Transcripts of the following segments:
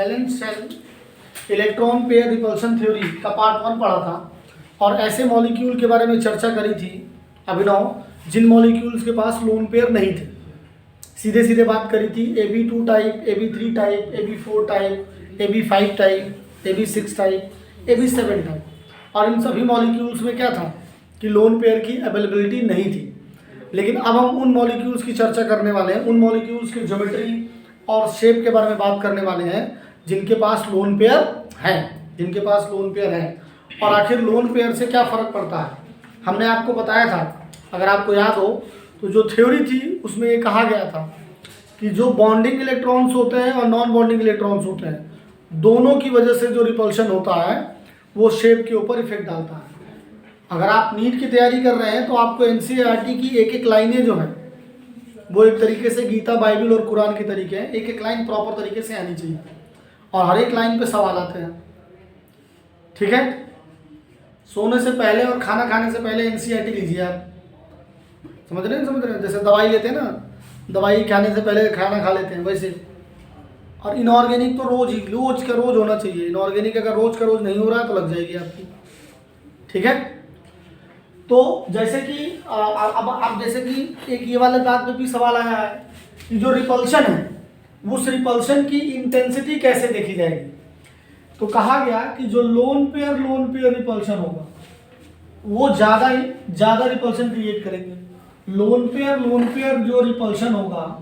Valence shell electron pair repulsion theory का part 1 पढ़ा था और ऐसे मॉलिक्यूल के बारे में चर्चा करी थी अभिनव जिन मॉलिक्यूल्स के पास लोन पेयर नहीं थे। सीधे सीधे बात करी थी AB2 type, AB3 type, AB4 type, AB5 type, AB6 type, AB7 type. और इन सभी मॉलिक्यूल्स में क्या था कि लोन पेयर की अवेलेबिलिटी नहीं थी। लेकिन अब हम उन मॉलिक्यूल्स की चर्चा करने वाले हैं, उन मॉलिक्यूल्स की ज्योमेट्री और शेप के बारे में बात करने वाले हैं जिनके पास लोन पेयर है, जिनके पास लोन पेयर है। और आखिर लोन पेयर से क्या फ़र्क पड़ता है हमने आपको बताया था, अगर आपको याद हो तो जो थ्योरी थी उसमें ये कहा गया था कि जो बॉन्डिंग इलेक्ट्रॉन्स होते हैं और नॉन बॉन्डिंग इलेक्ट्रॉन्स होते हैं, दोनों की वजह से जो रिपल्शन होता है वो शेप के ऊपर इफेक्ट डालता है। अगर आप नीट की तैयारी कर रहे हैं तो आपको NCERT की एक एक लाइनें जो हैं वो एक तरीके से गीता, बाइबल और कुरान के तरीके हैं, एक एक लाइन प्रॉपर तरीके से आनी चाहिए और हर एक लाइन पे सवाल आते हैं। ठीक है, सोने से पहले और खाना खाने से पहले NCERT लीजिए आप। समझ रहे हैं, समझ रहे हैं? जैसे दवाई लेते हैं ना, दवाई खाने से पहले खाना खा लेते हैं वैसे। और इनऑर्गेनिक तो रोज का रोज होना चाहिए। इनऑर्गेनिक अगर रोज का रोज नहीं हो रहा है तो लग जाएगी आपकी। ठीक है, तो जैसे कि अब जैसे कि एक ये वाले बात पे भी सवाल आया है कि जो रिपल्शन है उस रिपल्शन की इंटेंसिटी कैसे देखी जाएगी। तो कहा गया कि जो लोन पेयर रिपल्शन होगा वो ज़्यादा रिपल्शन क्रिएट करेंगे। लोन पेयर जो रिपल्शन होगा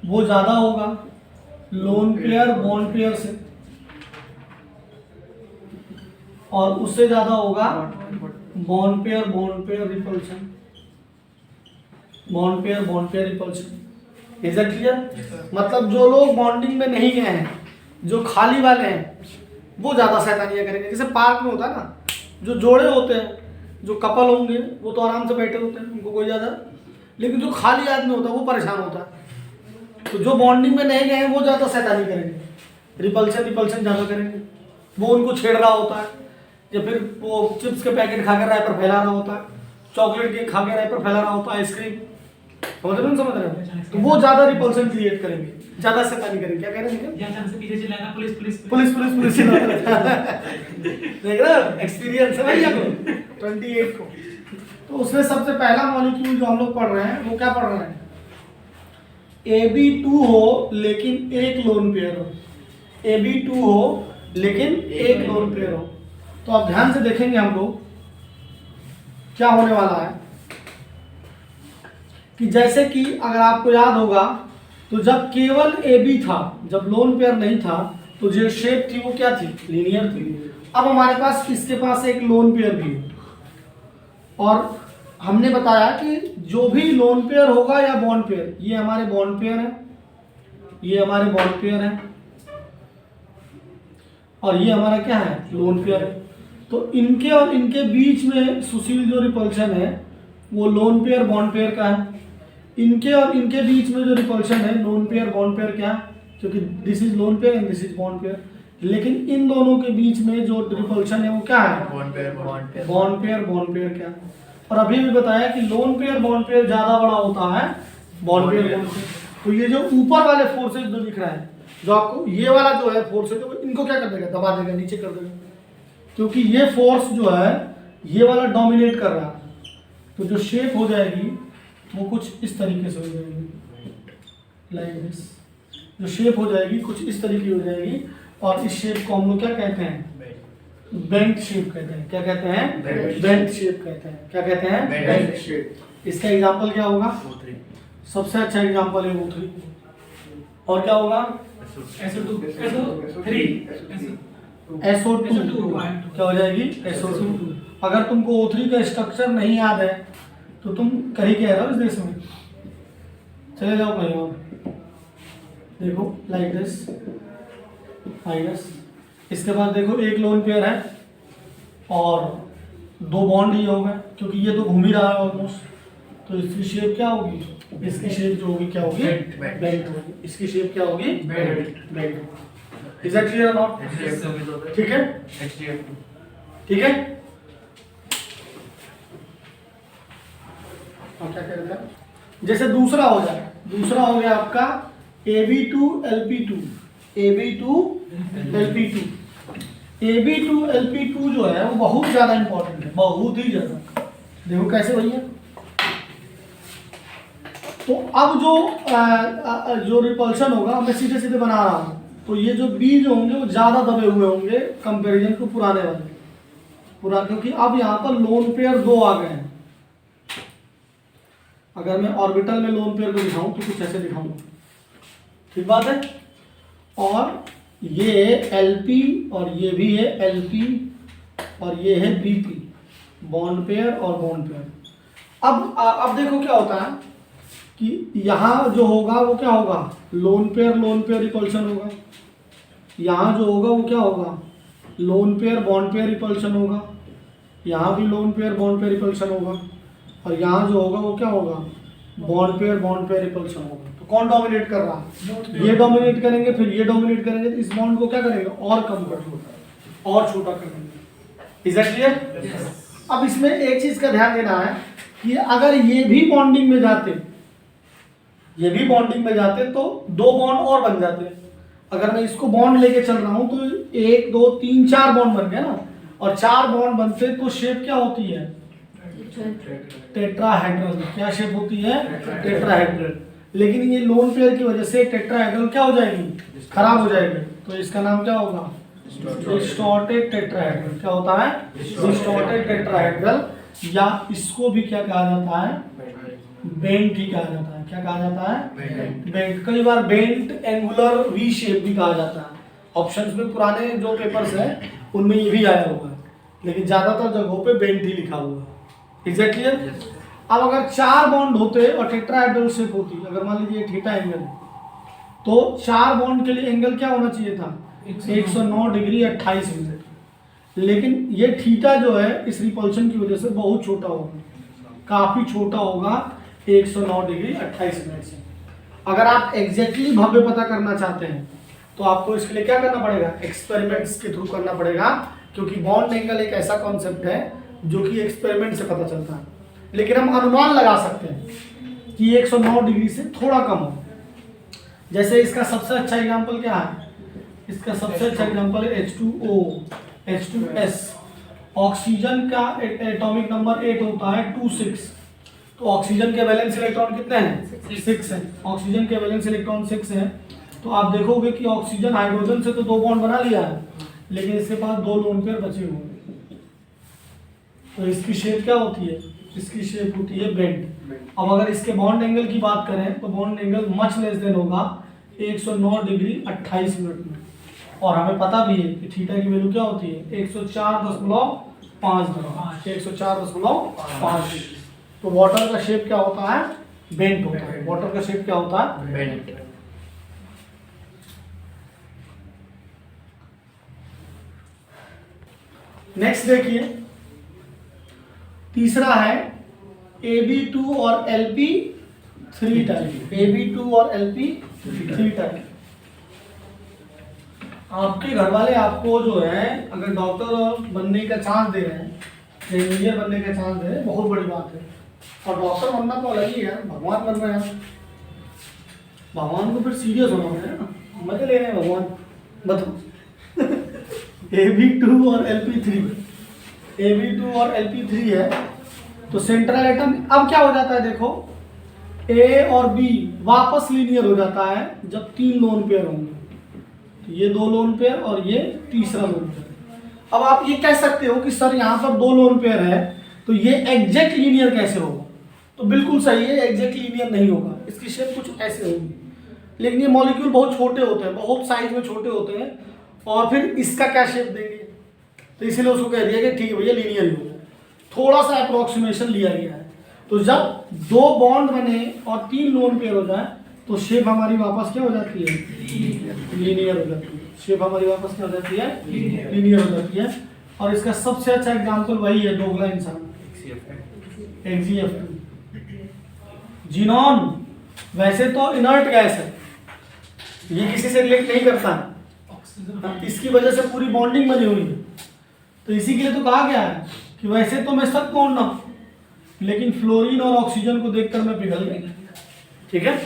वो ज़्यादा होगा लोन पेयर बॉन्ड पेयर से, और उससे ज़्यादा होगा bond pair repulsion, bond pair repulsion. Is that clear? मतलब जो लोग बॉन्डिंग में नहीं गए हैं, जो खाली वाले हैं, वो ज़्यादा शैतानियाँ करेंगे। जैसे पार्क में होता है ना, जो जोड़े होते हैं, जो कपल होंगे वो तो आराम से बैठे होते हैं, उनको कोई ज़्यादा, लेकिन जो खाली आदमी होता है वो परेशान होता है। तो जो बॉन्डिंग में नहीं गए हैं वो ज़्यादा शैतानी करेंगे, रिपल्शन ज़्यादा करेंगे। वो उनको छेड़ रहा होता है, या फिर वो चिप्स के पैकेट खाकर रैपर फैला रहा होता है, चॉकलेट केक खा के रैपर फैला रहा होता है, आइसक्रीम। समझ रहे हैं? तो वो ज़्यादा रिपल्शन क्रिएट करेंगे, ज़्यादा शैतानी करेंगे। क्या कह रहे हैं? पुलिस देख रहे हो, एक्सपीरियंस है भाई आपको 28 को। तो उसमें सबसे पहला मॉलिक्यूल जो हम लोग पढ़ रहे हैं वो क्या पढ़ रहे हैं? AB2 हो लेकिन एक लोन पेयर हो, AB2 हो लेकिन एक लोन पेयर हो। तो आप ध्यान से देखेंगे हम लोग क्या होने वाला है कि जैसे कि अगर आपको याद होगा तो जब केवल AB था, जब लोन पेयर नहीं था, तो जो शेप थी वो क्या थी? लीनियर थी। अब हमारे पास इसके पास एक लोन पेयर भी है और हमने बताया कि जो भी लोन पेयर होगा या बॉन्ड पेयर, ये हमारे बॉन्ड पेयर है, ये हमारे बॉन्ड पेयर है और ये हमारा क्या है? लोन पेयर है। तो इनके और इनके बीच में सुशील जो रिपल्शन है वो लोन पेयर बॉन्ड पेयर का है। इनके और इनके बीच में जो रिपल्शन है लोन पेयर बॉन्ड पेयर क्या है? क्योंकि this is lone pair and this is bond pair. लेकिन इन दोनों के बीच में जो रिपल्शन है वो क्या है? बॉन्ड पेयर क्या है? और अभी भी बताया कि लोन पेयर बॉन्ड पेयर ज्यादा बड़ा होता है बॉन्ड पेयर बॉन्ड पेयर। तो ये जो ऊपर वाले फोर्सेज जो दिख रहा है, जो आपको ये वाला जो है फोर्स है, तो इनको क्या कर देगा? दबा देगा, नीचे कर देगा, क्योंकि ये फोर्स जो है ये वाला डोमिनेट कर रहा है। तो जो शेप हो जाएगी वो कुछ इस तरीके से हो जाएगी, लाइक दिस। जो शेप हो जाएगी कुछ इस तरीके हो जाएगी और इस शेप को हम लोग क्या कहते हैं? बेंट शेप कहते हैं। क्या कहते हैं? बेंट शेप कहते हैं। क्या कहते हैं? Bent shape. इसका एग्जांपल क्या होगा? सबसे अच्छा एग्जांपल है O3। और क्या होगा? SO2 क्या हो जाएगी? SO2। अगर तुमको O3 का स्ट्रक्चर नहीं याद है तो तुम कहीं कह रहे हो इस देश में, चले जाओ कहीं और, देखो लाइक दिस, माइनस। इसके बाद देखो एक लोन पेयर है और दो बॉन्ड ही होगा, क्योंकि ये तो घूम ही रहा है ऑलमोस्ट। तो इसकी शेप क्या होगी? इसकी शेप जो होगी क्या होगी? बेंट होगी। इसकी शेप क्या होगी? Bent. Is that clear not? ठीक है, ठीक है। और क्या कह रहे थे? जैसे दूसरा हो जाए, दूसरा हो गया आपका AB2LP2, AB2LP2, AB2LP2 जो है वो बहुत ज़्यादा इंपॉर्टेंट है, बहुत ही ज़्यादा। देखो कैसे भैया, तो अब जो रिपल्शन होगा मैं सीधे सीधे बना रहा हूँ, तो ये जो बी जो होंगे वो ज़्यादा दबे हुए होंगे कंपैरिजन को पुराने वाले क्योंकि अब यहाँ पर लोन पेयर 2 आ गए हैं। अगर मैं ऑर्बिटल में लोन पेयर को दिखाऊं तो कुछ ऐसे दिखाऊंगा, ठीक बात है। और ये LP और ये भी है LP और ये है BP, बॉन्ड पेयर और बॉन्ड पेयर। अब देखो क्या होता है कि यहाँ जो होगा वो क्या होगा, लोन पेयर रिपल्शन होगा। यहाँ जो होगा वो क्या होगा, lone pair bond pair repulsion होगा। यहाँ भी lone pair bond pair repulsion होगा। और यहाँ जो होगा वो क्या होगा, बॉन्ड पेयर रिपल्शन होगा। तो कौन डोमिनेट कर रहा है, ये डोमिनेट करेंगे, फिर ये डोमिनेट करेंगे, तो इस बॉन्ड को क्या करेंगे, और कम कर देंगे और छोटा कर देंगे। Is that clear? अब इसमें एक चीज का ध्यान देना है कि अगर ये भी बॉन्डिंग में जाते तो 2 बॉन्ड और बन जाते। अगर मैं इसको बॉन्ड लेके चल रहा हूं तो 1 2 3 4 बॉन्ड बन गए ना, और 4 बॉन्ड बनते तो शेप क्या होती है, टेट्राहेड्रल। क्या शेप होती है, टेट्राहेड्रल। लेकिन ये लोन पेयर की वजह से टेट्राहेड्रल क्या हो जाएगी, खराब हो जाएगी। तो इसका नाम क्या होगा, डिस्टॉर्टेड टेट्राहेड्रल। क्या होता है, डिस्टॉर्टेड टेट्राहेड्रल, या इसको भी क्या कहा जाता है, बेंट ही कहा जाता है। क्या कहा जाता है, बेंट। कई बार बेंट एंगुलर वी शेप भी कहा जाता है। ऑप्शंस में पुराने जो पेपर्स हैं उनमें ये भी आया हुआ है, लेकिन ज्यादातर जगहों पे बेंट ही लिखा हुआ है। Is that clear? अब अगर 4 बॉन्ड होते और टेट्राहेड्रल शेप होती, अगर मान लीजिए थीटा एंगल है, तो 4 बॉन्ड के लिए एंगल क्या होना चाहिए था, 109 डिग्री 28 मिनट। लेकिन ये थीटा जो है इस रिपल्शन की वजह से बहुत छोटा होगा, काफी छोटा होगा, 109 डिग्री 28 मिनट से। अगर आप एग्जैक्टली भव्य पता करना चाहते हैं तो आपको इसके लिए क्या करना पड़ेगा, एक्सपेरिमेंट्स के थ्रू करना पड़ेगा, क्योंकि बॉन्ड एंगल एक ऐसा कॉन्सेप्ट है जो कि एक्सपेरिमेंट से पता चलता है। लेकिन हम अनुमान लगा सकते हैं कि 109 डिग्री से थोड़ा कम हो। जैसे इसका सबसे अच्छा एग्जांपल क्या है, इसका सबसे अच्छा एग्जांपल है H2O, H2S। ऑक्सीजन का एटॉमिक नंबर 8 होता है 26। तो ऑक्सीजन के वैलेंस इलेक्ट्रॉन कितने हैं, 6 हैं। ऑक्सीजन के वैलेंस इलेक्ट्रॉन 6 हैं। तो आप देखोगे कि ऑक्सीजन हाइड्रोजन से तो 2 बॉन्ड बना लिया है, लेकिन इसके पास 2 लोन पेयर बचे हुए हैं। तो इसकी शेप क्या होती है, इसकी शेप होती है बेंट। अब अगर इसके बॉन्ड एंगल की बात करें तो bond angle much less than होगा 109 डिग्री 28 मिनट में। और हमें पता भी है कि थीटा की वैल्यू क्या होती है, 104.5 डिग्री, 104.5। तो वाटर का शेप क्या होता है, बेंट होता है। वाटर का शेप क्या होता है, बेंट। नेक्स्ट देखिए, तीसरा है AB2 और LP3 टाइप। AB2 और LP3 टाइप। आपके घर वाले आपको जो है अगर डॉक्टर बनने का चांस दे रहे हैं, इंजीनियर बनने का चांस दे रहे हैं, बहुत बड़ी बात है। और डॉक्टर बनना तो अलग ही है, भगवान बन रहे हैं। भगवान को फिर सीरियस होना पड़ेगा ना, मजे ले रहे हैं भगवान। बताओ AB2 और LP3, AB2 और LP3 है। तो सेंट्रल एटम अब क्या हो जाता है, देखो A और B वापस लीनियर हो जाता है जब 3 लोन पेयर होंगे। तो ये 2 लोन पेयर और ये तीसरा लोन पेयर। अब आप ये कह सकते हो कि सर यहाँ पर 2 लोन पेयर है तो ये एग्जैक्ट लीनियर कैसे होगा। तो बिल्कुल सही है, एग्जैक्ट लीनियर नहीं होगा, इसकी शेप कुछ ऐसे होगी। लेकिन ये मॉलिक्यूल बहुत छोटे होते हैं, बहुत साइज में छोटे होते हैं, और फिर इसका क्या शेप देंगे, तो इसीलिए उसको कह दिया कि ठीक है भैया लीनियर ही होगा। थोड़ा सा अप्रोक्सीमेशन लिया गया है। तो जब 2 बॉन्ड बने और 3 लोन पेयर हो जाए तो शेप हमारी वापस क्या हो जाती है, लीनियर हो जाती है। शेप हमारी वापस क्या हो जाती है, लीनियर हो जाती है। और इसका सबसे अच्छा एग्जांपल वही है, दोगला इंसान, XeF2। जीनॉन वैसे तो इनर्ट गैस है, ये किसी से रिलेट नहीं करता है, इसकी वजह से पूरी बॉन्डिंग बनी हुई है। तो इसी के लिए तो कहा गया है कि वैसे तो मैं सब कौन ना, लेकिन फ्लोरीन और ऑक्सीजन को देखकर मैं पिघल गई। ठीक है,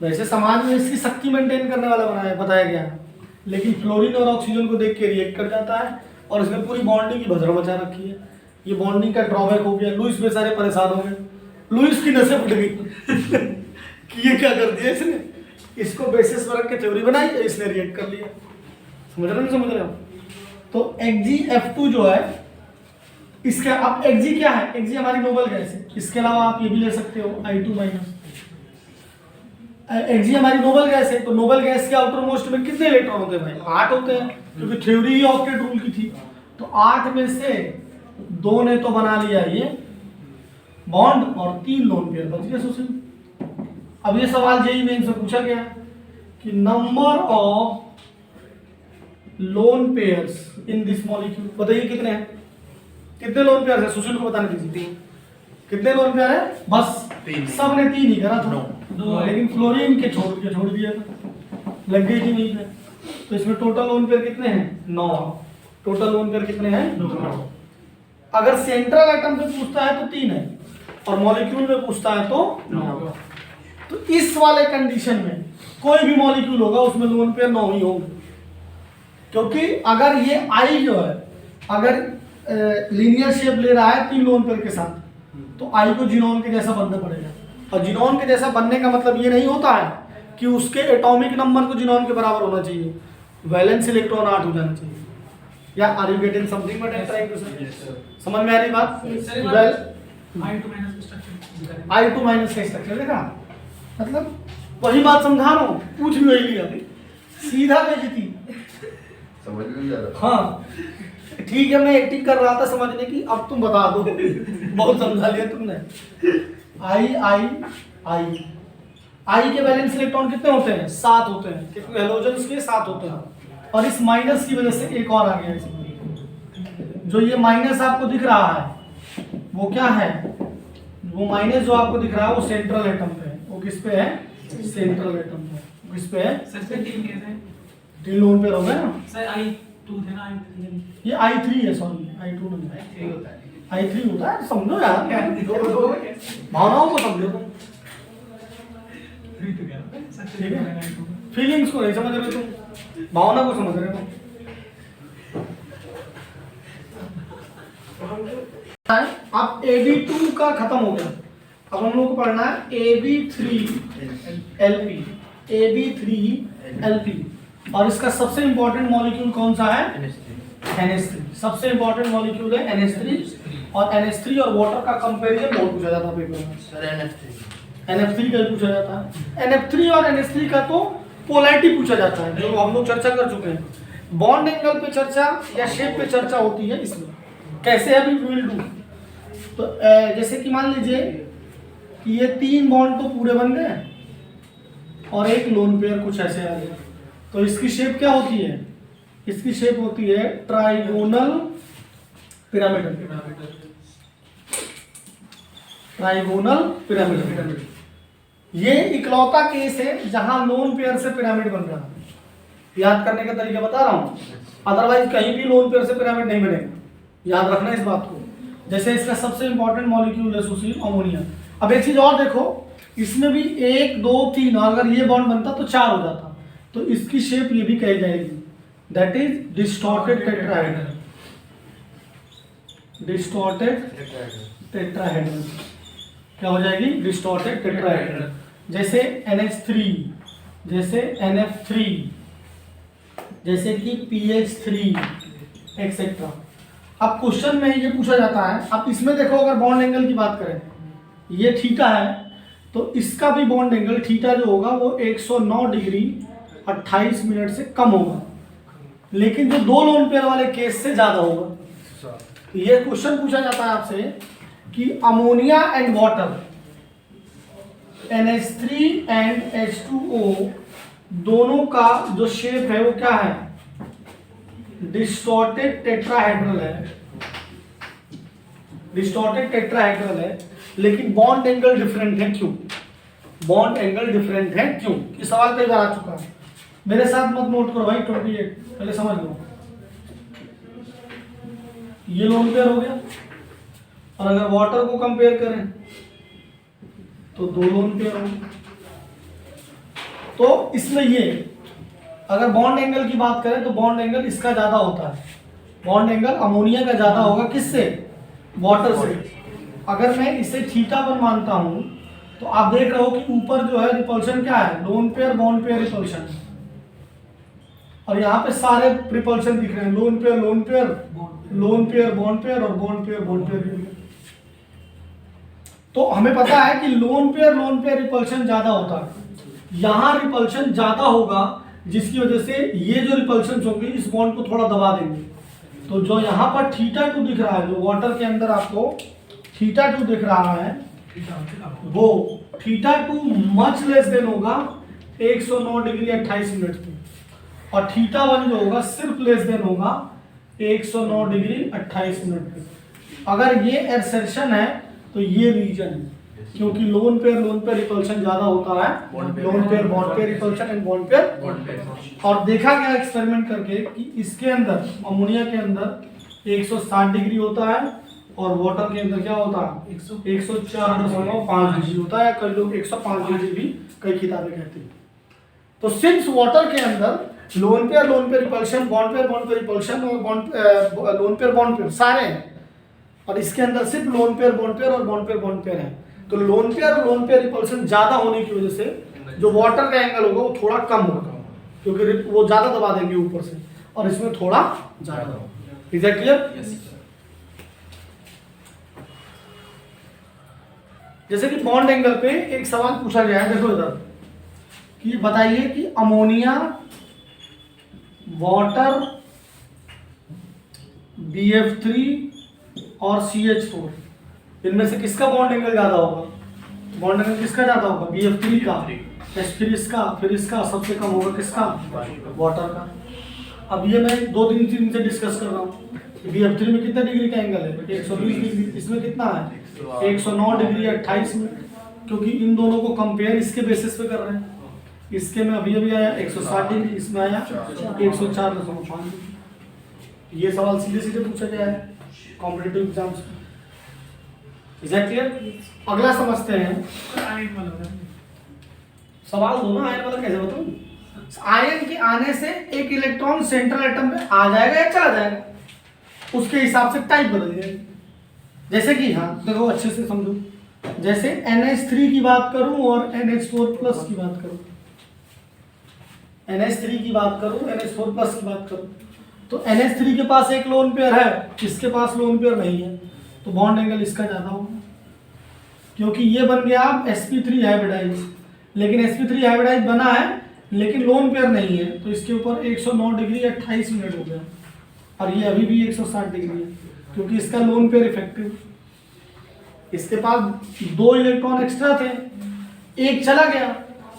वैसे समाज में इसकी शक्ति मेंटेन करने वाला बताया गया है, लेकिन फ्लोरीन और ऑक्सीजन को देख के रिएक्ट कर जाता है और इसमें पूरी बॉन्डिंग की भसड़ मचा रखी है। ये बॉन्डिंग का ड्रॉबैक हो गया। लुईस बेचारे परेशान हो गए, लुईस की नसें फट गई कि ये क्या कर दिया इसने। इसको बेसिस पर रख के थ्योरी बनाई, इसने रिएक्ट कर लिया। समझ रहे हो? तो Xg(F2) जो है इसका, अब Xg क्या है? Xg हमारी नोबल गैस है। इसके अलावा आप ये भी ले सकते हो I2 माइनस। Xg हमारी नोबल गैस है, तो नोबल गैस के आउटर मोस्ट में कितने इलेक्ट्रॉन होते हैं भाई? 8 होते हैं, क्योंकि थ्योरी ही ऑक्टेट रूल की थी। तो 8 में से 2 ने तो बना लिया ये बॉन्ड और 3 लोन पेयर बच गए सुशील। अब ये सवाल जेईई मेंस से पूछा गया कि number of lone pairs in this molecule, बताइए कितने हैं? कितने लोन पेयर है? सुशील को बताने दीजिए। 3। कितने लोन पेयर है? बस 3। सब ने 3 ही करा था। 2, लेकिन फ्लोरीन के छोड़ दिया था, लग गई थी वहीं पे। तो इसमें टोटल लोन पेयर कितने हैं? 9। टोटल लोन पेयर कितने हैं? 9। अगर सेंट्रल एटम पे पूछता है तो 3 है, और मॉलिक्यूल में पूछता है तो 9। तो इस वाले कंडीशन में कोई भी मॉलिक्यूल होगा उसमें लोन पेयर 9 ही होंगे, क्योंकि अगर ये आई जो है अगर लीनियर शेप ले रहा है 3 लोन पेयर के साथ, तो आई को जिनोन के जैसा बनना पड़ेगा। और जिनोन के जैसा बनने का मतलब ये नहीं होता है कि उसके एटॉमिक नंबर को जिनोन के बराबर होना चाहिए, वैलेंस इलेक्ट्रॉन 8 हो जाना चाहिए। या are you getting something what I am trying to say? समझ में आ रही बात? वेल I2 माइनस का स्ट्रक्चर देखा, मतलब वही बात समझा रहा हूँ, पूछ भी वही लिया सीधा बेइज्जती। समझ में नहीं आ रहा। हाँ ठीक है, मैं एक्टिंग कर रहा था समझने की, अब तुम बता दो। बहुत समझा लिया तुमने। आई के वैलेंस इलेक्ट्रॉन कितने होते हैं? 7 होते हैं, क्योंकि हैलोजन्स के 7 होते हैं। और इस माइनस की वजह से एक और आ गया इसमें। जो ये माइनस आपको दिख रहा है वो क्या है? वो माइनस जो आपको दिख रहा है वो सेंट्रल एटम पे है। वो किस पे है? सेंट्रल एटम पे। किस पे है? सर 3 कैसे? 3 लोन पे हो गए ना सर I2 थे ना, I3 ये I3 है, सॉरी I2 नहीं है, I3 होता है। I3 होता है। समझो यार, भावनाओं को समझो तुम, ठीक है? फीलिंग्स को नहीं समझ रहे तुम, भावना को समझ रहे हो। अब AB2 का खत्म हो गया, अब हम लोग को पढ़ना है AB3LP। और इसका सबसे इंपॉर्टेंट मॉलिक्यूल कौन सा है? NH3। सबसे इंपॉर्टेंट मॉलिक्यूल है NH3। और NH3 और वाटर का कंपैरिजन बहुत पूछा जाता है पेपर में। सर NF3 का ही पूछा जाता है। NF3 और NH3 का तो पोलैरिटी पूछा जाता है, जो हम लोग चर्चा कर चुके हैं। बॉन्ड एंगल पे चर्चा या शेप पे चर्चा होती है इसमें। कैसे है? Will do. तो जैसे कि मान लीजिए कि ये 3 बॉन्ड तो पूरे बन गए और एक लोन पेयर कुछ ऐसे आ गया, तो इसकी शेप क्या होती है? इसकी शेप होती है ट्राइगोनल पिरामिडल। Trigonal pyramid. ये इकलौता केस है जहां लोन पेयर से पिरामिड बन रहा है। याद करने का तरीका बता रहा हूं, अदरवाइज कहीं भी लोन पेयर से पिरामिड नहीं बनेगा। याद रखना इस बात को। जैसे इसका सबसे इंपॉर्टेंट मॉलिक्यूल है सुशील अमोनिया। अब एक चीज और देखो, इसमें भी 1 2 3, अगर ये बॉन्ड बनता तो 4 हो जाता, तो इसकी शेप ये भी कही जाएगी, that is distorted tetrahedral. Distorted tetrahedral क्या हो जाएगी? Distorted tetrahedral. जैसे NH3, जैसे NF3, जैसे कि PH3 एक्सेट्रा। अब क्वेश्चन में ये पूछा जाता है, अब इसमें देखो अगर बॉन्ड एंगल की बात करें, ये थीटा है, तो इसका भी बॉन्ड एंगल थीटा जो होगा वो 109 डिग्री 28 मिनट से कम होगा, लेकिन जो 2 लोन पेयर वाले केस से ज़्यादा होगा। ये क्वेश्चन पूछा जाता है आपसे कि ammonia and water, NH3 and H2O, दोनों का जो शेप है वो क्या है? डिस्टॉर्टेड टेट्राहेड्रल है। डिस्टॉर्टेड टेट्राहेड्रल है, लेकिन बॉन्ड एंगल डिफरेंट है। क्यों बॉन्ड एंगल डिफरेंट है? क्यों? ये सवाल कई बार आ चुका है। मेरे साथ मत नोट करो भाई, 28 पहले समझ लो। ये लोन पेयर हो गया, और अगर वाटर को कंपेयर करें तो 2 लोन पेयर होंगे। तो इसमें ये अगर बॉन्ड एंगल की बात करें तो बॉन्ड एंगल इसका ज़्यादा होता है, बॉन्ड एंगल अमोनिया का ज़्यादा होगा, किससे? वाटर से। अगर मैं इसे θ1 मानता हूँ तो आप देख रहे हो कि ऊपर जो है रिपल्शन क्या है? Lone pair bond pair repulsion, और यहाँ पे सारे रिपल्शन दिख रहे हैं, lone pair lone pair lone pair bond pair और बॉन्ड पेयर बॉन्ड पेयर। तो हमें पता है कि लोन पेयर रिपल्शन ज्यादा होता है, यहाँ रिपल्शन ज्यादा होगा, जिसकी वजह से ये जो रिपल्शन होंगे इस बॉन्ड को थोड़ा दबा देंगे। तो जो यहाँ पर θ2 दिख रहा है, जो वाटर के अंदर आपको θ2 दिख रहा है, वो θ2 मच लेस देन होगा 109 डिग्री 28 मिनट पे, और θ1 जो होगा सिर्फ लेस देन होगा 109 डिग्री 28 मिनट पे। अगर ये एरसेशन है तो ये रीजन है, क्योंकि लोन पेयर रिपल्शन ज्यादा होता है, lone pair bond pair repulsion and bond pair. और देखा गया एक्सपेरिमेंट करके कि इसके अंदर अमोनिया के अंदर 160 डिग्री होता है और वाटर के अंदर क्या होता है? 104.5 डिग्री होता है, कई लोग 105 डिग्री भी कई किताबें कहती हैं। तो सिंस वाटर के अंदर lone pair repulsion, bond pair repulsion और लोन पेयर सारे हैं, और इसके अंदर सिर्फ लोन पेयर और बॉन्ड पेयर है। तो लोन पेयर रिपल्शन ज्यादा होने की वजह से जो वाटर का एंगल होगा वो थोड़ा कम होगा, क्योंकि वो ज्यादा दबा देंगे ऊपर से, और इसमें थोड़ा ज्यादा होगा। Is that clear? जैसे कि बॉन्ड एंगल पे एक सवाल पूछा गया है, देखो इधर कि बताइए कि अमोनिया, वाटर, BF3 और CH4 इनमें से किसका बॉन्ड एंगल ज्यादा होगा? बॉन्ड एंगल किसका ज्यादा होगा? BF3 का, फिर इसका सबसे कम होगा किसका? वाटर का। अब ये मैं 2-3 दिन से डिस्कस कर रहा हूँ। BF3 में कितना डिग्री का एंगल है? 120 डिग्री। इसमें कितना है? 109 डिग्री 28 मिनट, क्योंकि इन दोनों को कंपेयर इसके बेसिस पे कर रहे हैं। इसके में अभी आया 160 डिग्री, इसमें आया 104.5 डिग्री। ये सवाल सीधे पूछा गया है कॉम्पिटिटिव एग्जाम्स में। Is that clear? अगला समझते हैं। सवाल दो ना, आयन वाला कैसे बताऊं? आयन के आने से एक इलेक्ट्रॉन सेंट्रल एटम में आ जाएगा या चला जाएगा, उसके हिसाब से टाइप बदल जाएगी। जैसे कि हाँ देखो अच्छे से समझो, जैसे NH3 की बात करूं और NH4 प्लस की बात करूं, NH3 की बात करूं, NH4 प्लस की बात करूं, तो NH3 के पास एक लोन पेयर है, इसके पास लोन पेयर नहीं है, तो बॉन्ड एंगल इसका ज्यादा होगा, क्योंकि ये बन गया sp3 हाइब्रिडाइज, लेकिन sp3 हाइब्रिडाइज बना है लेकिन लोन पेयर नहीं है, तो इसके ऊपर 109 डिग्री 28 मिनट हो गया, और ये अभी भी 160 डिग्री है, क्योंकि इसका लोन पेयर इफेक्टिव। इसके पास 2 इलेक्ट्रॉन एक्स्ट्रा थे, एक चला गया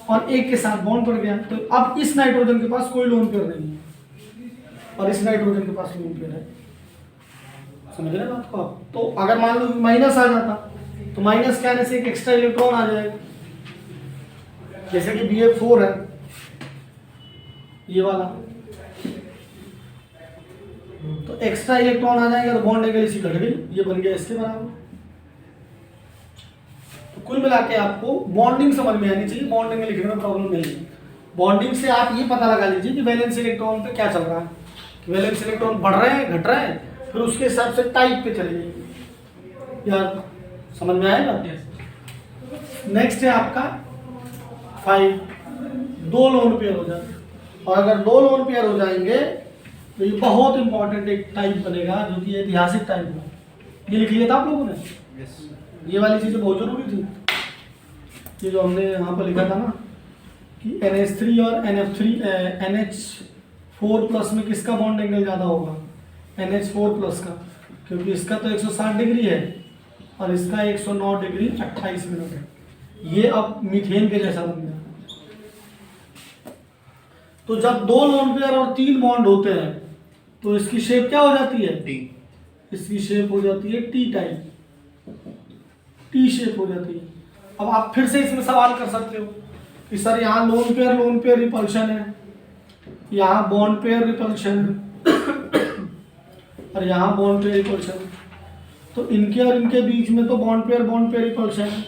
और एक के साथ बॉन्ड पड़ गया, तो अब इस नाइट्रोजन के पास कोई लोन पेयर नहीं है और इस नाइट्रोजन के पास लोन पेयर है। समझ रहे बात को आप? तो अगर मान लो माइनस आ जाता तो माइनस के आने से एक एक्स्ट्रा इलेक्ट्रॉन आ जाएगा, जैसे कि BF4 है ये वाला, तो एक्स्ट्रा इलेक्ट्रॉन आ जाएगा तो बॉन्ड एंगल इसी घट गई, ये बन गया इसके बराबर। तो कुल मिला के आपको बॉन्डिंग समझ में आनी चाहिए, बॉन्ड एंगल लिखने में प्रॉब्लम नहीं है। बॉन्डिंग से आप ये पता लगा लीजिए कि वैलेंस इलेक्ट्रॉन पे क्या चल रहा है, वैलेंस इलेक्ट्रॉन बढ़ रहे हैं घट रहे हैं, फिर उसके हिसाब से टाइप पे चले जाइए। यार समझ में आएगा? नेक्स्ट है आपका 5, 2 लोन पेयर हो जाए, और अगर 2 लोन पेयर हो जाएंगे तो ये बहुत इंपॉर्टेंट एक टाइप बनेगा, जो कि ऐतिहासिक टाइप है। ये लिख लिया था आप लोगों ने? ये वाली चीज़ें बहुत जरूरी थी, ये जो हमने यहाँ पर लिखा था ना कि NH3 और NH4 प्लस में किसका बॉन्ड एंगल ज़्यादा होगा? NH4 प्लस का, क्योंकि इसका तो 160 डिग्री है और इसका 109 डिग्री 28 मिनट है। ये अब मीथेन के जैसा बन गया। तो जब 2 लोन पेयर और 3 बॉन्ड होते हैं तो इसकी शेप क्या हो जाती है? टी। इसकी शेप हो जाती है टी टाइप, टी शेप हो जाती है। अब आप फिर से इसमें सवाल कर सकते हो कि सर यहाँ लोन पेयर रिपल्शन है, यहाँ बॉन्ड पेयर रिपल्शन है और यहाँ बॉन्ड पेयर रिपल्शन है, तो इनके और इनके बीच में तो बॉन्ड पेयर रिपल्शन है,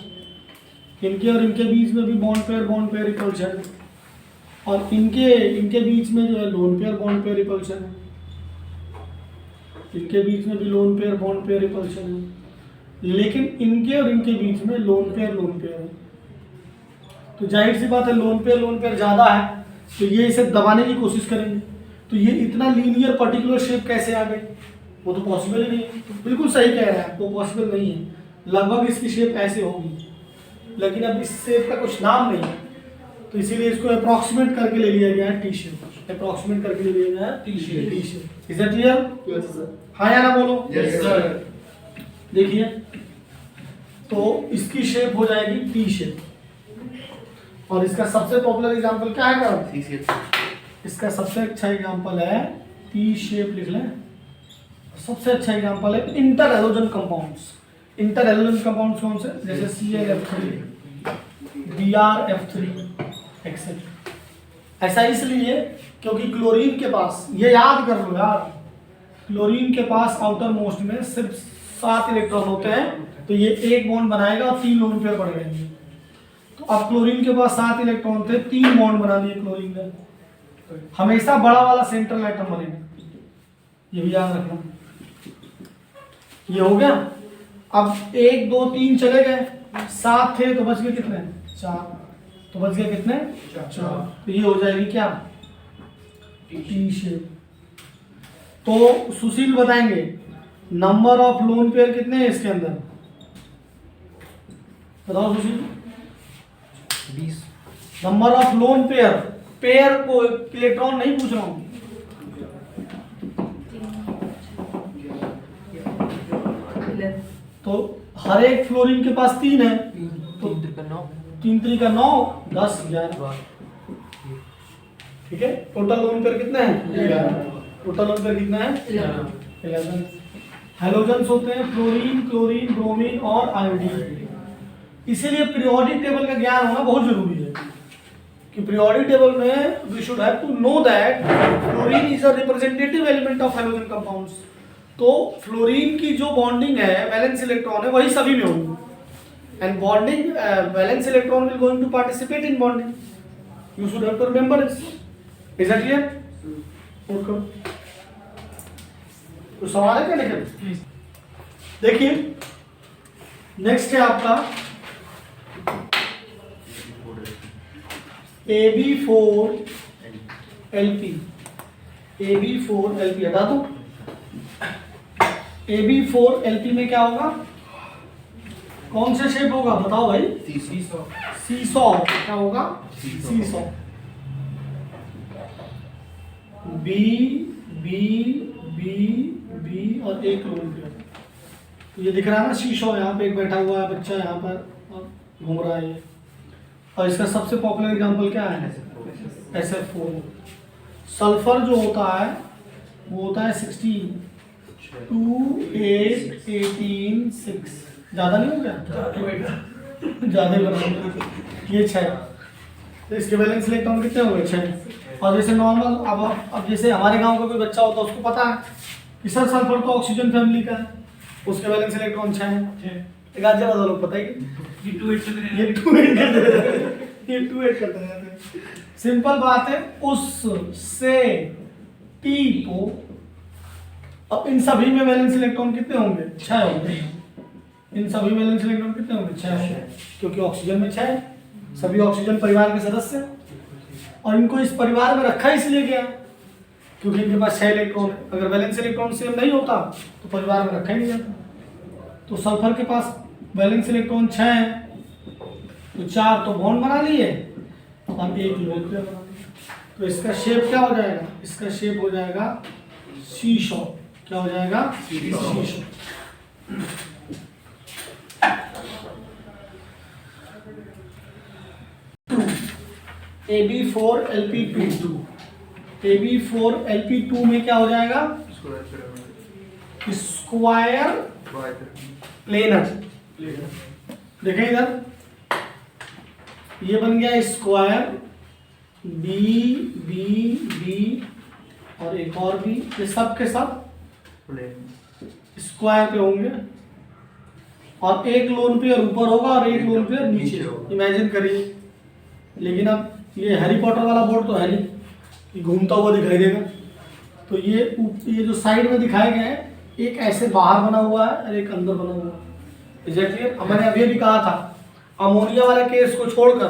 इनके और इनके बीच में भी बॉन्ड पेयर रिपल्शन है, और इनके बीच में जो है lone pair bond pair repulsion है, इनके बीच में भी lone pair bond pair repulsion है, लेकिन इनके और इनके बीच में लोन पेयर है। तो जाहिर सी बात है लोन पेयर ज़्यादा है, तो ये इसे दबाने की कोशिश करेंगे। तो ये इतना लीनियर पर्टिकुलर शेप कैसे आ गई, वो तो पॉसिबल ही नहीं है। तो बिल्कुल सही कह रहा है, वो पॉसिबल नहीं है। लगभग इसकी शेप ऐसे होगी, लेकिन अब इस शेप का कुछ नाम नहीं है, तो इसीलिए इसको अप्रॉक्सीमेट करके ले लिया गया है टी शेप। अप्रॉक्सीमेट करके ले लिया गया है T shape. Is that clear? हाँ या ना बोलो। Yes, sir. देखिए, तो इसकी शेप हो जाएगी टी शेप, और इसका सबसे पॉपुलर एग्जांपल क्या है? इसका सबसे अच्छा एग्जांपल है टी शेप, लिख लें। सबसे अच्छा एग्जांपल है inter halogen compounds. Inter halogen compounds कौन से? जैसे ClF3, BrF3 एक्सेट्रा। ऐसा इसलिए क्योंकि क्लोरीन के पास, ये याद कर लो यार, क्लोरीन के पास आउटर मोस्ट में सिर्फ 7 इलेक्ट्रॉन होते हैं, तो ये एक बॉन्ड बनाएगा और 3 लोन पेयर पड़ जाएंगे। तो अब क्लोरीन के पास 7 इलेक्ट्रॉन थे, 3 बॉन्ड बना लिए क्लोरीन ने। हमेशा बड़ा वाला सेंट्रल एटम बनेगा, ये भी याद रखना। ये हो गया। अब 1 2 3 चले गए, 7 थे तो बच गए कितने? 4। तो बच गए कितने? 4। तो ये हो जाएगी क्या? T shape. तो सुशील बताएंगे नंबर ऑफ लोन पेयर कितने हैं इसके अंदर, बताओ सुशील। 20। Number of lone pair, pair को इलेक्ट्रॉन नहीं पूछ रहा हूं। तो हर एक फ्लोरीन के पास 3 है, तो 3 3 का 9, 10 11। ठीक है, टोटल लोन पेयर कितने हैं? 11। टोटल लोन पेयर कितना है? 11। हैलोजन्स होते हैं फ्लोरीन, क्लोरीन, ब्रोमीन और आयोडीन। इसीलिए पीरियोडिक टेबल का ज्ञान होना बहुत जरूरी है, कि पीरियोडिक टेबल में we should have to know that fluorine is a representative element of halogen compounds. तो फ्लोरीन की जो बॉन्डिंग है, वैलेंस इलेक्ट्रॉन है, वही सभी में होगी, and bonding valence electron will going to participate in bonding. You should have to remember this. Is that clear? Note करो। तो सवाल है क्या? लिखे देखिए, नेक्स्ट है आपका AB4LP। AB4LP हटा दो। AB4LP में क्या होगा? कौन सा शेप होगा बताओ भाई? सीसॉ। क्या होगा? Seesaw. B B B B और एक लोन पेयर। तो ये दिख रहा है ना शीशो, यहाँ पे एक बैठा हुआ है बच्चा, यहाँ पर और घूम रहा है ये। और इसका सबसे पॉपुलर एग्जांपल क्या है? SF4। सल्फर जो होता है वो होता है 16, 2 8 18 6। ज़्यादा नहीं हो गया? ज़्यादा ही बना, ये 6। तो इसके वैलेंस इलेक्ट्रॉन कितने हो गए? 6। और जैसे नॉर्मल, अब जैसे हमारे गांव का कोई बच्चा होता है, उसको पता है कि सर सल्फर तो ऑक्सीजन फैमिली का है, उसके वैलेंस इलेक्ट्रॉन 6 हैं। एक आध ज़्यादा लोग पता है कि ये 2 8 चल रहे ये 2 8 करते रहते हैं। सिंपल बात है, उस से टी को, अब इन सभी में वैलेंस इलेक्ट्रॉन कितने होंगे? 6 होंगे। इन सभी वैलेंस इलेक्ट्रॉन कितने होंगे? 6 होंगे, क्योंकि ऑक्सीजन में 6 है, सभी ऑक्सीजन परिवार के सदस्य हैं। और इनको इस परिवार में रखा इसलिए गया क्योंकि इनके पास 6 इलेक्ट्रॉन है। अगर वैलेंस इलेक्ट्रॉन सेम नहीं होता तो परिवार में रखा ही नहीं जाता। तो सल्फर के पास वैलेंस इलेक्ट्रॉन 6 है, तो 4 तो बॉन्ड बना लिए, हम एक लोन पेयर बना लिए। तो इसका शेप क्या हो जाएगा? इसका शेप हो जाएगा शीशो। क्या हो जाएगा? शीशो। AB4LP2। AB4LP2 में क्या हो जाएगा? Square planar. देखें इधर, ये बन गया स्क्वायर, बी बी बी और एक और बी, ये सब के सब स्क्वायर पे होंगे, और एक लोन पेयर ऊपर होगा और एक लोन पेयर नीचे। इमेजिन करिए। लेकिन अब ये हैरी पॉटर वाला बोर्ड तो है नहीं कि घूमता हुआ दिखाई देगा। तो ये जो साइड में दिखाए गए हैं, एक ऐसे बाहर बना हुआ है और एक अंदर बना हुआ है। Is it clear? मैंने अभी भी कहा था अमोनिया वाले केस को छोड़कर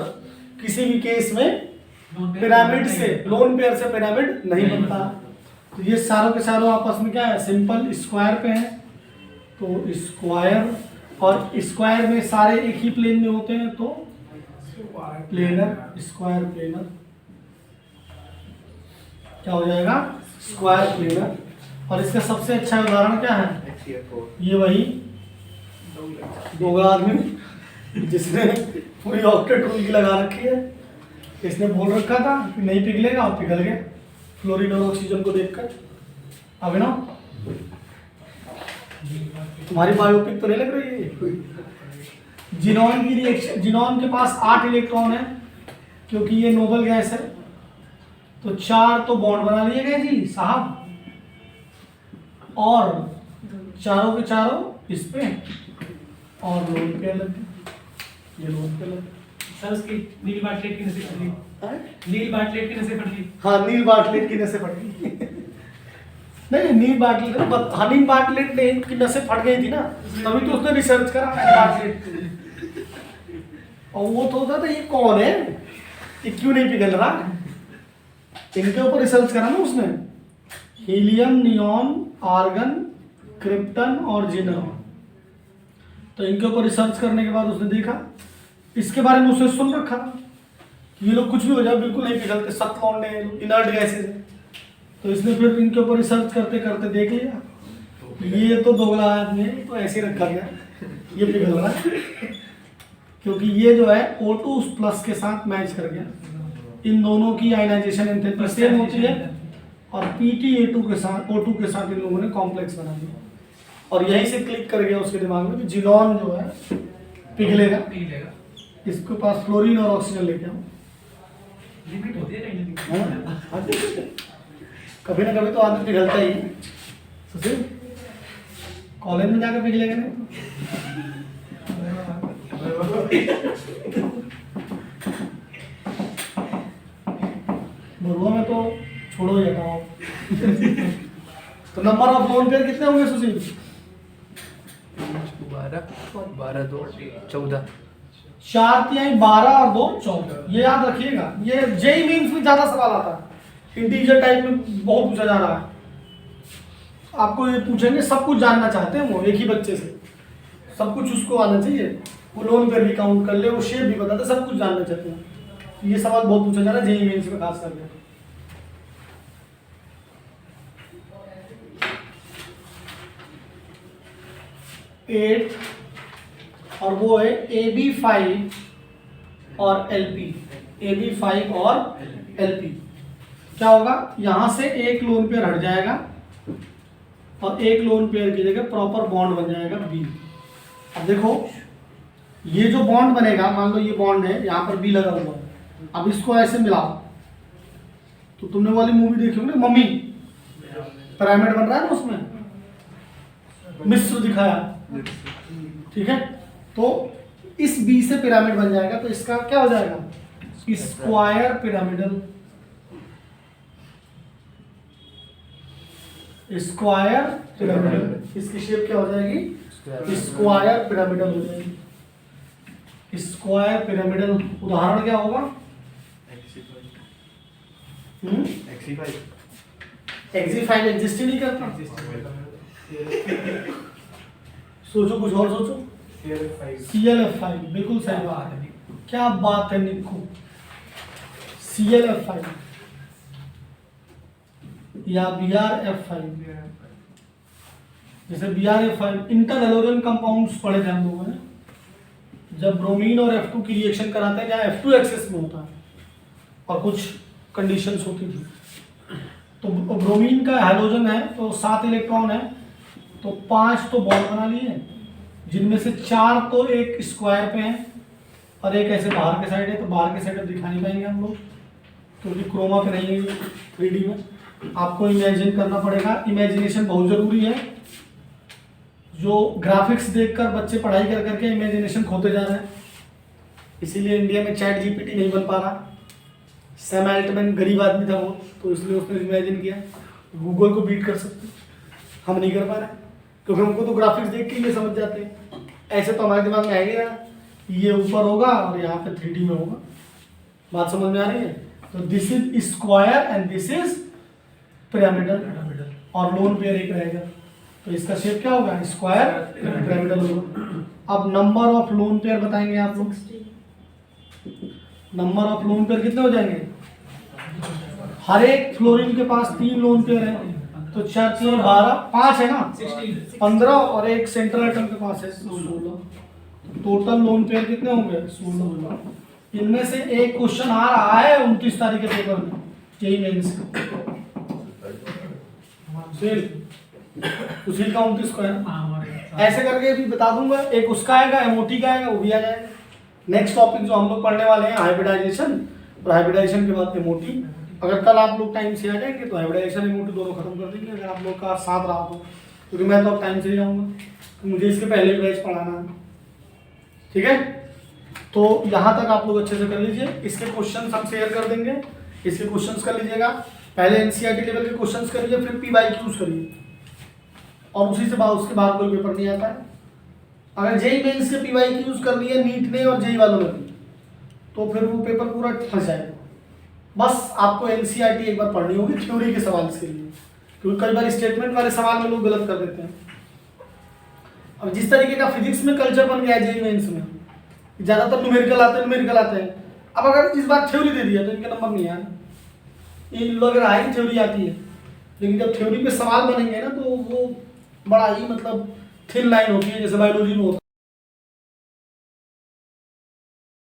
किसी भी केस में पिरामिड से, लोन पेयर से पिरामिड नहीं बनता। तो ये सारों के सारों आपस में क्या है, सिंपल स्क्वायर पे है। तो स्क्वायर, और स्क्वायर में सारे एक ही प्लेन में होते हैं, तो प्लेनर, स्क्वायर प्लेनर क्या हो जाएगा, स्क्वायर प्लेनर। और इसका सबसे अच्छा उदाहरण क्या है, ये वही दोगला आदमी जिसने पूरी ऑक्टेट रूल की लगा रखी है। इसने बोल रखा था कि नहीं पिघलेगा और पिघल गया फ्लोरीन और ऑक्सीजन को देखकर। अभिनव, तुम्हारी बायोपिक तो नहीं लग रही है? जिनॉन की रिएक्शन, जिनॉन के पास 8 इलेक्ट्रॉन है क्योंकि ये नोबल गैस है, तो 4 तो बॉन्ड बना लिए गए जी साहब, और चारों के चारों इस पे और लोन पे लग गए। ये लोन पे लग गए। सर उसकी नील बाटलेट की नसें फट गई। नील बाटलेट की नसें फट गई। हाँ, नील बाटलेट की नसें फट गई। नहीं, नील बाटलेट, हाँ, नील बाटलेट ने की नसें फट गई थी ना, तभी तो उसने रिसर्च करा बाटलेट। और वो तो होता था ये कौन है, ये क्यों नहीं पिघल रहा, इनके ऊपर रिसर्च करा ना उसने। हीलियम, नियॉन, आर्गन, क्रिप्टन और जिनॉन। तो इनके ऊपर रिसर्च करने के बाद उसने देखा, इसके बारे में उसने सुन रखा कि ये लोग कुछ भी हो जाए बिल्कुल नहीं पिघलते, सख्त लौंडे हैं, इनर्ट गैसेज हैं। तो इसने फिर इनके ऊपर रिसर्च करते करते देख लिया ये तो दोगला आदमी है, तो ऐसे रखा गया, ये पिघल रहा है क्योंकि ये जो है O2 प्लस के साथ मैच कर गया। इन दोनों की आयनाइजेशन एंथैल्पी सेम होती है और PtA2 के साथ, O2 के साथ इन लोगों ने कॉम्प्लेक्स बना दिया। और यहीं से क्लिक कर गया उसके दिमाग में कि जिनॉन जो है पिघलेगा, इसके पास फ्लोरीन और ऑक्सीजन लेके आओ। लिमिट होती है कहीं ना कहीं। कभी ना कभी तो आदमी पिघलता ही है। सुशील, कॉलेज में जाकर पिघलेगा नहीं? बरुआ में तो छोड़ो ही हटाओ। तो नंबर ऑफ लोन पेयर कितने होंगे सुशील? 12 2 14। 4 तिहाई 12 और 2 14। ये याद रखिएगा, ये जेई मीन्स में ज्यादा सवाल आता है, इंटीजर टाइप में बहुत पूछा जा रहा है। आपको ये पूछेंगे, सब कुछ जानना चाहते हैं वो एक ही बच्चे से, सब कुछ उसको आना चाहिए, वो लोन पेयर भी काउंट कर ले, वो शेप भी बता दे, सब कुछ जानना चाहते हैं। ये सवाल बहुत पूछा जा रहा है जेई मीन्स में खास करके। एट और वो है AB5 और LP, AB5 और LP। क्या होगा, यहां से एक लोन पेयर हट जाएगा और एक लोन पेयर की जगह प्रॉपर बॉन्ड बन जाएगा B। अब देखो, ये जो बॉन्ड बनेगा, मान लो ये बॉन्ड है, यहाँ पर B लगा हुआ है, अब इसको ऐसे मिलाओ, तो तुमने वाली मूवी देखी होगी ना मम्मी, पिरामिड बन रहा है ना उसमें, मिस्र दिखाया, ठीक है। तो इस B से पिरामिड बन जाएगा, तो इसका क्या हो जाएगा, स्क्वायर पिरामिडल, स्क्वायर पिरामिडल। इसकी शेप क्या हो जाएगी, स्क्वायर पिरामिडल हो जाएगी, स्क्वायर पिरामिडल। उदाहरण क्या होगा, एक्सी5 एग्जिस्ट ही नहीं करता। सोचो, कुछ और सोचो। ClF5, बिल्कुल सही बात है, क्या बात है निक्कू, ClF5 या BrF5। जैसे BrF5 इंटर हैलोजन कंपाउंड्स पढ़े थे हम लोगों ने, जब ब्रोमीन और F2 की रिएक्शन कराते हैं, जहाँ F2 एक्सेस में होता है और कुछ कंडीशंस होती थी। तो ब्रोमीन का हैलोजन है तो 7 इलेक्ट्रॉन है, तो 5 तो बॉन्ड बना लिए, जिनमें से 4 तो एक स्क्वायर पे हैं और एक ऐसे बाहर के साइड है। तो बाहर के साइड अब दिखा नहीं पाएंगे हम लोग क्योंकि क्रोमा पे नहीं है 3D में, आपको इमेजिन करना पड़ेगा। इमेजिनेशन बहुत ज़रूरी है, जो ग्राफिक्स देखकर बच्चे पढ़ाई कर करके इमेजिनेशन खोते जा रहे हैं, इसीलिए इंडिया में चैट GPT नहीं बन पा रहा। सैम एल्टमैन गरीब आदमी था वो, तो इसलिए उसने इमेजिन किया गूगल को बीट कर सकते, हम नहीं कर पा रहे क्योंकि हमको तो ग्राफिक्स देख के ये समझ जाते हैं। ऐसे तो हमारे दिमाग में आएगा ना, ये ऊपर होगा और यहाँ पे 3D में होगा। बात समझ में आ रही है? तो this is square and this is pyramidal, और लोन पेयर एक रहेगा, तो इसका शेप क्या होगा? स्क्वायर पिरामिडल होगा। अब नंबर ऑफ लोन पेयर बताएंगे आप लोग। नंबर ऑफ लोन पेयर कितने हो जाएंगे? हर एक फ्लोरीन के पास 3 लोन पेयर है, तो 4 3 12 5 है ना, 15, और एक सेंट्रल एटम के पास है 16। टोटल लोन पेयर कितने होंगे? 16। इनमें से एक क्वेश्चन आ रहा है 29 तारीख के पेपर में, यही मेंस उसी का 29 को है। ऐसे करके भी बता दूंगा, एक उसका आएगा, एमओटी का आएगा, वो भी आ जाएगा। नेक्स्ट टॉपिक जो हम लोग पढ़ने वाले हैं हाइब्रिडाइजेशन, और हाइब्रिडाइजेशन के बाद एमओटी। अगर कल आप लोग टाइम से आ जाएंगे तो हाइब्रिडाइजेशन एमओटी दोनों खत्म कर देंगे, अगर आप लोग का साथ रहा तो, क्योंकि मैं तो अब टाइम से ही जाऊँगा, तो मुझे इसके पहले भी बैच पढ़ाना है। ठीक है, तो यहाँ तक आप लोग अच्छे से कर लीजिए। इसके क्वेश्चन हम शेयर कर देंगे, इसके क्वेश्चन कर लीजिएगा। पहले एनसीईआरटी लेवल के क्वेश्चन करिए, फिर पीवाईक्यूज करिए, और उसी से बाद उसके बाद कोई पेपर नहीं आता है। अगर जेई मेंस के पीवाईक्यूज कर लिए नीट ने और जेई वालों ने, तो फिर वो पेपर पूरा फंस जाएगा। बस आपको एनसीईआरटी एक बार पढ़नी होगी थ्योरी के सवाल के लिए, क्योंकि कई बार स्टेटमेंट वाले सवाल में लोग गलत कर देते हैं। अब जिस तरीके का फिजिक्स में कल्चर बन गया है जेई मेंस में, ज़्यादातर न्यूमेरिकल आते हैं। अब अगर इस बार थ्योरी दे दिया तो इनके नंबर नहीं आए। इन लोग हाई थ्योरी आती है, लेकिन जब थ्योरी पे सवाल बनेंगे ना, तो वो बड़ा ही मतलब थिन लाइन होती है, जैसे बायोलॉजी में होता है।